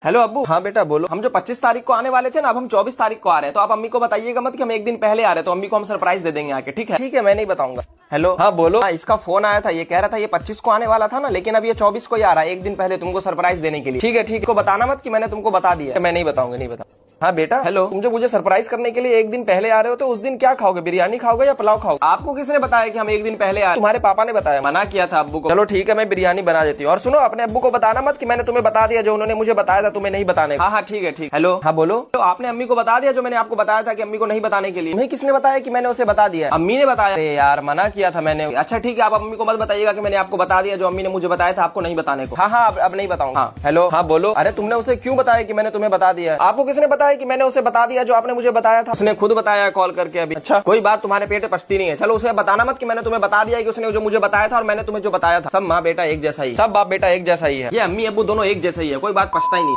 Hello अब्बू। हाँ बेटा बोलो। हम जो 25 तारीख को आने वाले थे ना, अब हम 24 तारीख को आ रहे हैं, तो आप अम्मी को बताइएगा मत कि हम एक दिन पहले आ रहे हैं, तो अम्मी को हम सरप्राइज दे देंगे आके। ठीक है? ठीक है, मैं नहीं बताऊंगा। हेलो हाँ बोलो। हाँ, इसका फोन आया था, ये कह रहा था ये 25 को आने वाला था ना, लेकिन अब ये 24 को ही आ रहा है, एक दिन पहले तुमको सरप्राइज देने के लिए। ठीक है ठीक है, को बताना मत कि मैंने तुमको बता दिया। मैं नहीं बताऊंगा, नहीं बता। हाँ बेटा हेलो, तुम जो मुझे सरप्राइज करने के लिए एक दिन पहले आ रहे हो, तो उस दिन क्या खाओगे? बिरयानी खाओगे या पुलाव खाओगे? आपको किसने बताया कि हम एक दिन पहले आ? तुम्हारे पापा ने बताया, मना किया था अब्बू को। चलो ठीक है, मैं बिरयानी बना देती हूँ। और सुनो, अपने अब्बू को बताना मत कि मैंने तुम्हें बता दिया, जो उन्होंने मुझे बताया था तुम्हें नहीं बताने। हाँ हाँ ठीक है ठीक। हेलो हाँ बोलो। तो आपने अम्मी को बता दिया जो मैंने आपको बताया था कि अम्मी को नहीं बताने के लिए? तुम्हें किसने बताया कि मैंने उसे बता दिया? अम्मी ने बताया। अरे यार, मना किया था मैंने। अच्छा ठीक है, आप अम्मी को मत बताइएगा कि मैंने आपको बता दिया जो अम्मी ने मुझे बताया था आपको नहीं बताने को। हाँ हाँ, अब नहीं बताऊंगा। हाँ हेलो हाँ बोलो। अरे तुमने उसे क्यों बताया कि मैंने तुम्हें बता दिया? आपको किसने बताया कि मैंने उसे बता दिया जो आपने मुझे बताया था? उसने खुद बताया कॉल करके अभी। अच्छा, कोई बात तुम्हारे पेट में पचती नहीं है। चलो उसे बताना मत कि मैंने तुम्हें बता दिया कि उसने जो मुझे बताया था और मैंने तुम्हें जो बताया था। सब माँ बेटा एक जैसा ही, सब बाप बेटा एक जैसा ही है। ये अम्मी अब्बू दोनों एक जैसा ही है, कोई बात पछता ही नहीं।